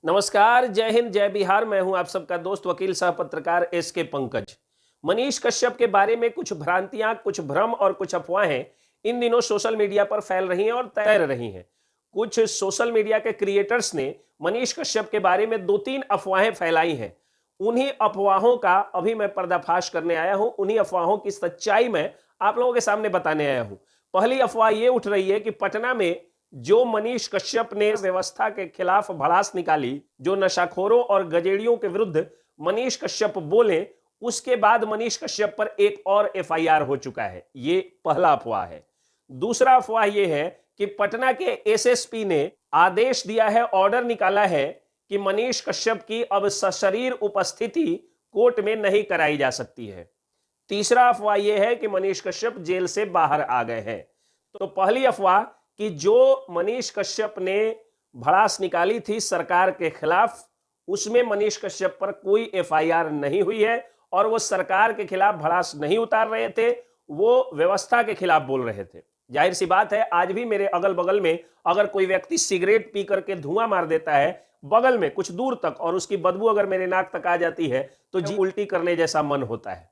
नमस्कार, जय हिंद, जय बिहार। मैं हूं आप सबका दोस्त वकील सह पत्रकार एस के पंकज। मनीष कश्यप के बारे में कुछ भ्रांतियां, कुछ भ्रम और कुछ अफवाहें इन दिनों सोशल मीडिया पर फैल रही हैं और तैर रही हैं। कुछ सोशल मीडिया के क्रिएटर्स ने मनीष कश्यप के बारे में 2-3 अफवाहें फैलाई हैं। उन्हीं अफवाहों का अभी मैं पर्दाफाश करने आया हूं। उन्हीं अफवाहों की सच्चाई मैं आप लोगों के सामने बताने आया हूं। पहली अफवाह ये उठ रही है कि पटना में जो मनीष कश्यप ने व्यवस्था के खिलाफ भड़ास निकाली, जो नशाखोरों और गजेड़ियों के विरुद्ध मनीष कश्यप बोले, उसके बाद मनीष कश्यप पर एक और एफआईआर हो चुका है। ये पहला अफवाह है। दूसरा अफवाह यह है कि पटना के एसएसपी ने आदेश दिया है, ऑर्डर निकाला है कि मनीष कश्यप की अब सशरीर उपस्थिति कोर्ट में नहीं कराई जा सकती है। तीसरा अफवाह यह है कि मनीष कश्यप जेल से बाहर आ गए हैं। तो पहली अफवाह कि जो मनीष कश्यप ने भड़ास निकाली थी सरकार के खिलाफ, उसमें मनीष कश्यप पर कोई एफआईआर नहीं हुई है और वो सरकार के खिलाफ भड़ास नहीं उतार रहे थे, वो व्यवस्था के खिलाफ बोल रहे थे। जाहिर सी बात है, आज भी मेरे अगल बगल में अगर कोई व्यक्ति सिगरेट पी करके धुआं मार देता है बगल में कुछ दूर तक, और उसकी बदबू अगर मेरे नाक तक आ जाती है तो जी उल्टी करने जैसा मन होता है।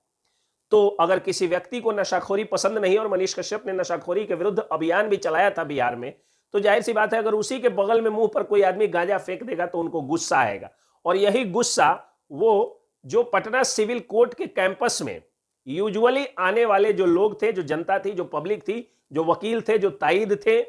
तो अगर किसी व्यक्ति को नशाखोरी पसंद नहीं, और मनीष कश्यप ने नशाखोरी के विरुद्ध अभियान भी चलाया था बिहार में, तो जाहिर सी बात है अगर उसी के बगल में मुंह पर कोई आदमी गांजा फेंक देगा तो उनको गुस्सा आएगा। और यही गुस्सा वो जो पटना सिविल कोर्ट के कैंपस में यूजुअली आने वाले जो लोग थे, जो जनता थी, जो पब्लिक थी, जो वकील थे, जो ताइद थे,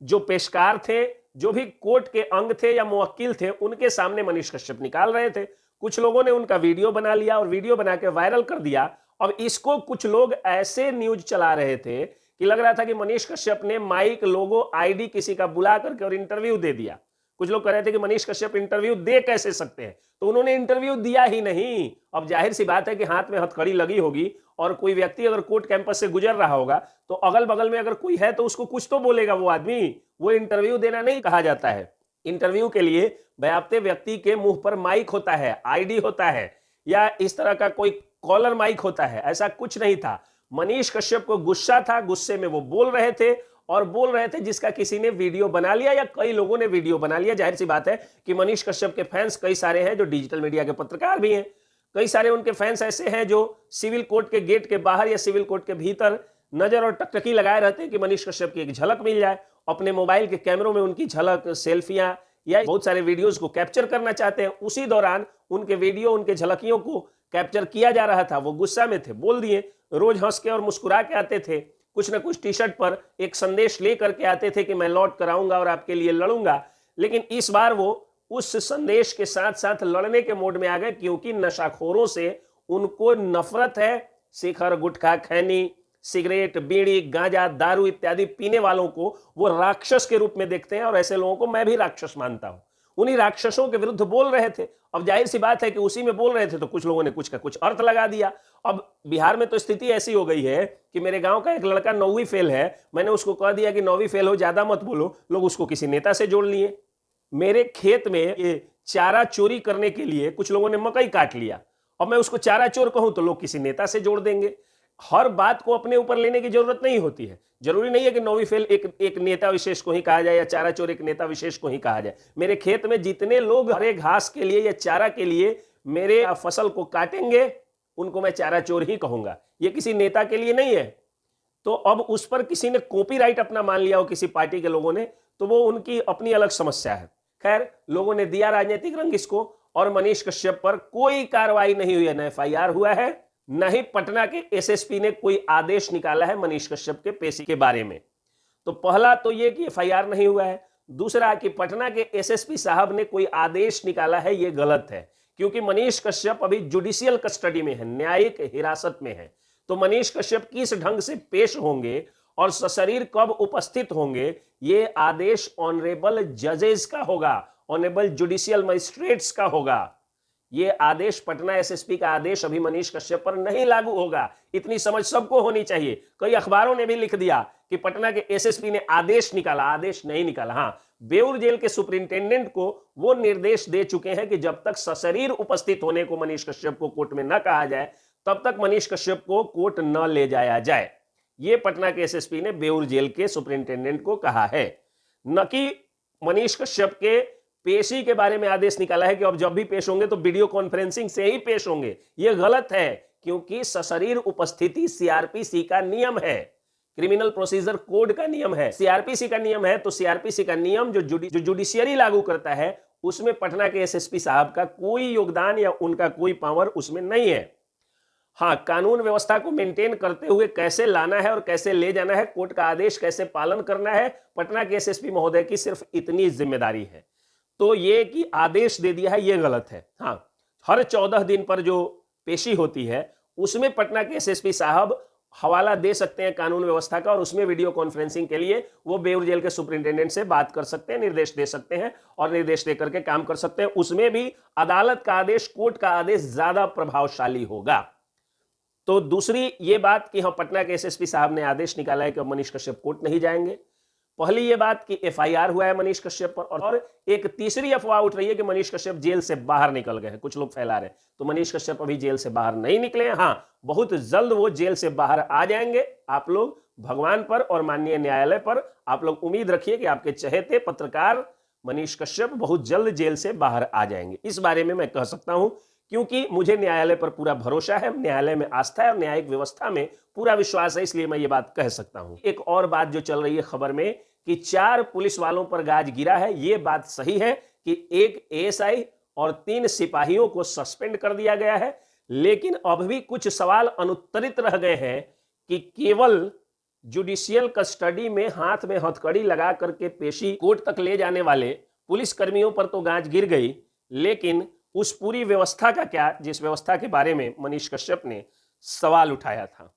जो पेशकार थे, जो भी कोर्ट के अंग थे या मुवक्किल थे, उनके सामने मनीष कश्यप निकाल रहे थे। कुछ लोगों ने उनका वीडियो बना लिया और वीडियो बना के वायरल कर दिया। अब इसको कुछ लोग ऐसे न्यूज चला रहे थे कि लग रहा था कि मनीष कश्यप ने माइक, लोगो, आईडी किसी का बुला करके और इंटरव्यू दे दिया। कुछ लोग कह रहे थे कि मनीष कश्यप इंटरव्यू दे कैसे सकते हैं, तो उन्होंने इंटरव्यू दिया ही नहीं। अब जाहिर सी बात है कि हाथ में हथकड़ी लगी होगी और कोई व्यक्ति अगर कोर्ट कैंपस से गुजर रहा होगा तो अगल बगल में अगर कोई है तो उसको कुछ तो बोलेगा वो आदमी। वो इंटरव्यू देना नहीं कहा जाता है। इंटरव्यू के लिए बयाप्ते व्यक्ति के मुंह पर माइक होता है, आईडी होता है, या इस तरह का कोई कॉलर माइक होता है। ऐसा कुछ नहीं था। मनीष कश्यप को गुस्सा था, गुस्से में वो बोल रहे थे, और बोल रहे थे जिसका किसी ने वीडियो बना लिया या कई लोगों ने वीडियो बना लिया। जाहिर सी बात है कि मनीष कश्यप के फैंस कई सारे हैं जो डिजिटल मीडिया के पत्रकार भी हैं। कई सारे उनके फैंस ऐसे हैं जो सिविल कोर्ट के गेट के बाहर या सिविल कोर्ट के भीतर नजर और टकटकी लगाए रहते हैं कि मनीष कश्यप की एक झलक मिल जाए। अपने मोबाइल के कैमरों में उनकी झलक, सेल्फियां या बहुत सारे वीडियोज को कैप्चर करना चाहते हैं। उसी दौरान उनके वीडियो, उनके झलकियों को कैप्चर किया जा रहा था। वो गुस्सा में थे, बोल दिए। रोज हंस के और मुस्कुरा के आते थे, कुछ ना कुछ टी शर्ट पर एक संदेश लेकर के आते थे कि मैं लौट कर आऊंगा और आपके लिए लड़ूंगा। लेकिन इस बार वो उस संदेश के साथ साथ लड़ने के मोड में आ गए, क्योंकि नशाखोरों से उनको नफरत है। शिखर, गुटखा, खैनी, सिगरेट, बीड़ी, गांजा, दारू इत्यादि पीने वालों को वो राक्षस के रूप में देखते हैं, और ऐसे लोगों को मैं भी राक्षस मानता हूं। उन्हीं राक्षसों के विरुद्ध बोल रहे थे। अब जाहिर सी बात है कि उसी में बोल रहे थे तो कुछ लोगों ने कुछ का कुछ अर्थ लगा दिया। अब बिहार में तो स्थिति ऐसी हो गई है कि मेरे गांव का एक लड़का 9वीं फेल है, मैंने उसको कह दिया कि 9वीं फेल हो, ज्यादा मत बोलो, लोग उसको किसी नेता से जोड़ लिए। मेरे खेत में ये चारा चोरी करने के लिए कुछ लोगों ने मकई काट लिया, अब मैं उसको चारा चोर कहूं तो लोग किसी नेता से जोड़ देंगे। हर बात को अपने ऊपर लेने की जरूरत नहीं होती है। जरूरी नहीं है कि 9वीं फेल एक नेता विशेष को ही कहा जाए या चारा चोर एक नेता विशेष को ही कहा जाए। मेरे खेत में जितने लोग हरे घास के लिए या चारा के लिए मेरे फसल को काटेंगे, उनको मैं चारा चोर ही कहूंगा। ये किसी नेता के लिए नहीं है। तो अब उस पर किसी ने कॉपीराइट अपना मान लिया हो, किसी पार्टी के लोगों ने, तो वो उनकी अपनी अलग समस्या है। खैर, लोगों ने दिया राजनीतिक रंग इसको, और मनीष कश्यप पर कोई कार्रवाई नहीं हुई है, न एफआईआर हुआ है, न ही पटना के एसएसपी ने कोई आदेश निकाला है मनीष कश्यप के पेशी के बारे में। तो पहला तो ये कि एफआईआर नहीं हुआ है। दूसरा कि पटना के एसएसपी साहब ने कोई आदेश निकाला है, ये गलत है, क्योंकि मनीष कश्यप अभी जुडिशियल कस्टडी में है, न्यायिक हिरासत में है। तो मनीष कश्यप किस ढंग से पेश होंगे और सशरीर कब उपस्थित होंगे, ये आदेश ऑनरेबल जजेस का होगा, ऑनरेबल जुडिशियल मजिस्ट्रेट्स का होगा। ये आदेश, पटना एसएसपी का आदेश अभी मनीष कश्यप पर नहीं लागू होगा। इतनी समझ सबको होनी चाहिए। कई अखबारों ने भी लिख दिया कि पटना के एसएसपी ने आदेश निकाला, आदेश नहीं निकाला। हाँ, बेउर जेल के सुपरिंटेंडेंट को वो निर्देश दे चुके हैं कि जब तक सशरीर उपस्थित होने को मनीष कश्यप को कोर्ट में न कहा जाए, तब तक मनीष कश्यप को कोर्ट न ले जाया जाए। ये पटना के एसएसपी ने बेउर जेल के सुपरिंटेंडेंट को कहा है, न कि मनीष कश्यप के पेशी के बारे में आदेश निकाला है कि अब जब भी पेश होंगे तो वीडियो कॉन्फ्रेंसिंग से ही पेश होंगे। यह गलत है, क्योंकि सशरीर उपस्थिति सीआरपीसी का नियम है, क्रिमिनल प्रोसीजर कोड का नियम है, सीआरपीसी का नियम है। तो सीआरपीसी का नियम जो जुडिशियरी लागू करता है, उसमें पटना के एसएसपी साहब का कोई योगदान या उनका कोई पावर उसमें नहीं है। हाँ, कानून व्यवस्था को मेंटेन करते हुए कैसे लाना है और कैसे ले जाना है, कोर्ट का आदेश कैसे पालन करना है, पटना के एसएसपी महोदय की सिर्फ इतनी जिम्मेदारी है। तो ये कि आदेश दे दिया है, ये गलत है। हाँ, हर 14 दिन पर जो पेशी होती है उसमें पटना के एसएसपी साहब हवाला दे सकते हैं कानून व्यवस्था का, और उसमें वीडियो कॉन्फ्रेंसिंग के लिए वो बेऊर जेल के सुपरिंटेंडेंट से बात कर सकते हैं, निर्देश दे सकते हैं और निर्देश देकर के काम कर सकते हैं। उसमें भी अदालत का आदेश, कोर्ट का आदेश ज्यादा प्रभावशाली होगा। तो दूसरी ये बात कि हाँ, पटना के एसएसपी साहब ने आदेश निकाला है कि मनीष कश्यप कोर्ट नहीं जाएंगे। पहली ये बात कि एफआईआर हुआ है मनीष कश्यप पर, और एक तीसरी अफवाह उठ रही है कि मनीष कश्यप जेल से बाहर निकल गए हैं, कुछ लोग फैला रहे हैं। तो मनीष कश्यप अभी जेल से बाहर नहीं निकले हैं। हाँ, बहुत जल्द वो जेल से बाहर आ जाएंगे। आप लोग भगवान पर और माननीय न्यायालय पर आप लोग उम्मीद रखिए कि आपके चहेते पत्रकार मनीष कश्यप बहुत जल्द जेल से बाहर आ जाएंगे। इस बारे में मैं कह सकता हूं, क्योंकि मुझे न्यायालय पर पूरा भरोसा है, न्यायालय में आस्था है और न्यायिक व्यवस्था में पूरा विश्वास है, इसलिए मैं ये बात कह सकता हूं। एक और बात जो चल रही है खबर में कि 4 पुलिस वालों पर गाज गिरा है, ये बात सही है कि एक एएसआई और 3 सिपाहियों को सस्पेंड कर दिया गया है। लेकिन अब भी कुछ सवाल अनुत्तरित रह गए हैं कि केवल जुडिशियल कस्टडी में हाथ में हथकड़ी लगा करके पेशी कोर्ट तक ले जाने वाले पुलिस कर्मियों पर तो गाज गिर गई, लेकिन उस पूरी व्यवस्था का क्या, जिस व्यवस्था के बारे में मनीष कश्यप ने सवाल उठाया था।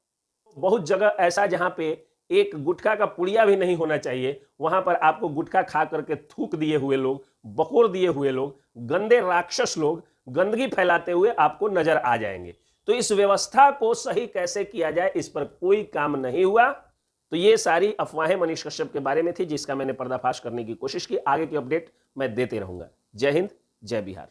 बहुत जगह ऐसा जहां पे एक गुटखा का पुड़िया भी नहीं होना चाहिए, वहां पर आपको गुटखा खा करके थूक दिए हुए लोग, बकोर दिए हुए लोग, गंदे राक्षस लोग गंदगी फैलाते हुए आपको नजर आ जाएंगे। तो इस व्यवस्था को सही कैसे किया जाए, इस पर कोई काम नहीं हुआ। तो ये सारी अफवाहें मनीष कश्यप के बारे में थी, जिसका मैंने पर्दाफाश करने की कोशिश की। आगे की अपडेट मैं देते रहूंगा। जय हिंद, जय बिहार।